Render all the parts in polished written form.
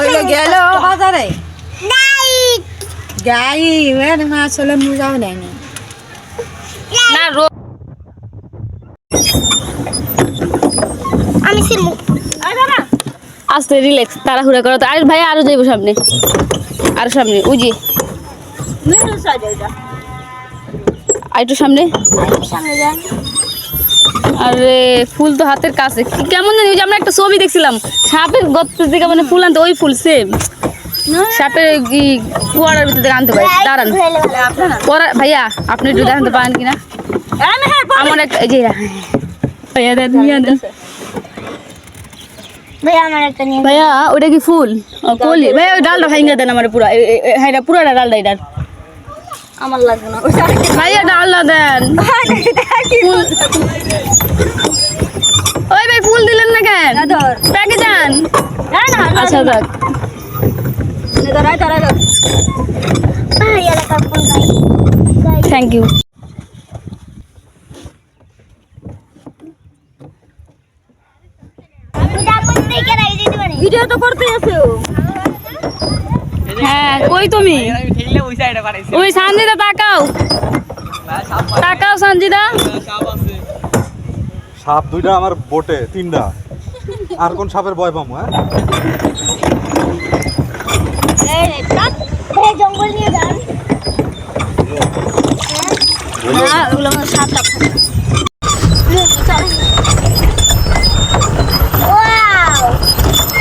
হইলো গেল বাজারে গাই না আসলে মুজাও নাই না আমি সিমু আস্তে রিল্যাক্স তাড়াহুড়া করো তো। আর ভাই আরো যাইবো সামনে, আরো সামনে উজি আর একটু সামনে। আরে ফুল তো হাতের কাছে কেমন জানি, ওই যে আমরা একটা ছবি দেখছিলাম সাপের গর্ত থেকে মানে ফুল আনতে, ওই ফুল সেম সাপের কুয়ারার ভিতর থেকে আনতে পারে। দাঁড়ান ভাইয়া, আপনি একটু দেখাতে পারেন কিনা আমার একটা এই যে ভাইয়া দেন ভাইয়া, ওটা কি ফুল কলি? ভাইয়া ওই ডালটা ভাঙিয়ে দেন আমার পুরা, হ্যাঁ পুরাটা ডালটা এটার আমার লাগবে না ভাইয়া, ডালটা দেন। ওই ভাই ফুল দিলেন না কেন? প্যাকে যান। আচ্ছা থাক। Thank you. ভিডিও তো করতে আছে। হ্যাঁ কই তুমি? ওই সঞ্জিদা তাকাও, তাকাও সঞ্জিদা। সাপ দুইটা আমার বোটে, তিনটা। আর কোন সাপের ভয় পাবো? হ্যাঁ জঙ্গল নিয়ে যান। হ্যাঁ ওগুলো আমার সাতটা।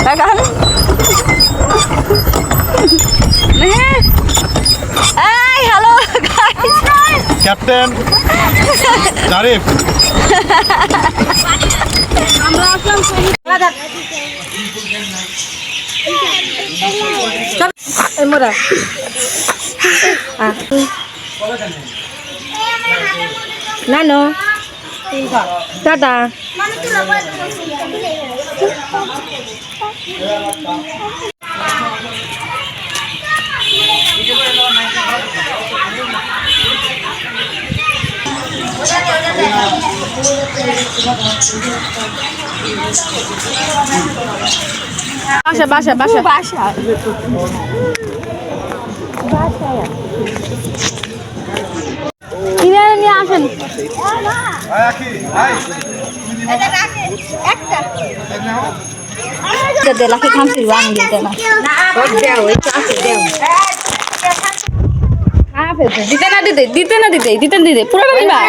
তাকান এই হ্যালো ক্যাপ্টেন জারিফ, আমরা আসলাম মোরা নানো টাটা। বাসা বাসা বাসা বাসা কিনে নিয়ে আসেন। লাখে খামছি আমি দিতে না দিতে না দিতে দিতে না দিতে দিতে দিতে পুরো নিবা।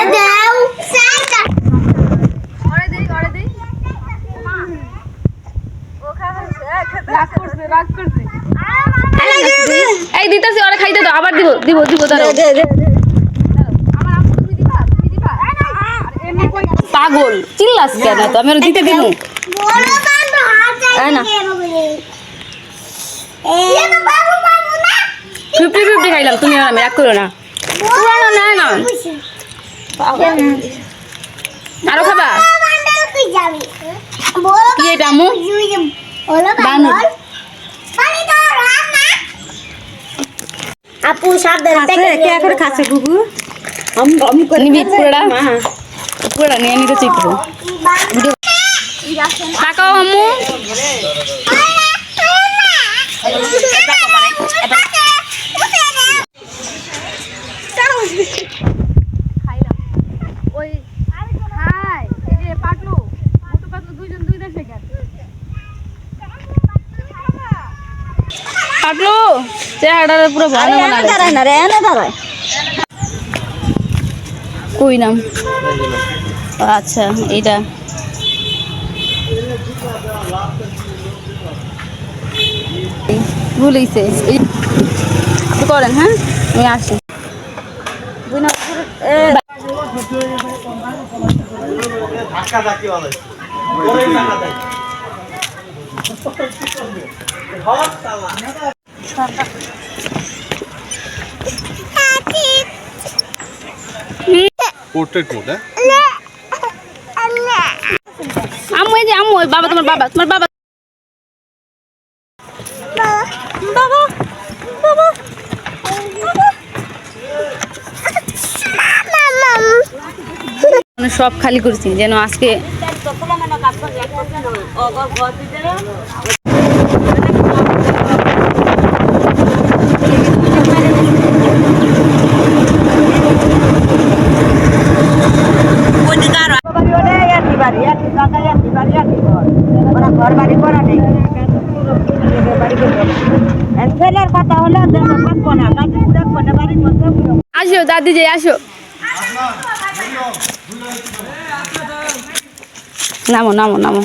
এই দিতেছি ওরা খাইতে দাও, আবার দিব দিব দিব দাঁড়াও। পাগল চিল্লাস কেন? তো আমি ওরা দিতে দিব না 50-50 খাইলাম, তুমি আর আমি রাগ করো না। পুরানো না না আরো খাবা কি এটা আমু? বানর আপু সাবধান কে করে খাচ্ছে গুগু আমি করে নিবি পুরোটা পুরোটা নিয়ে নিতে চিত্র তাকাও আম্মু। পাটলু চেহারাটা পুরো ভালো দাঁড়ায় না রে এনে দাঁড়ায়। কই নাম? আচ্ছা এইটা ভুলেইছে করেন। হ্যাঁ আমি আসি। Portrait mode. আম্মু এই যে আম্মু, বাবা তোমার বাবা, তোমার বাবা বাবা বাবা মানে সব খালি করছি যেন আজকে ছেলের কথা হলো থাকবো না দাদি থাকবো না বাড়ির মধ্যে আসো দাদি যে আসো নামো নামো নামো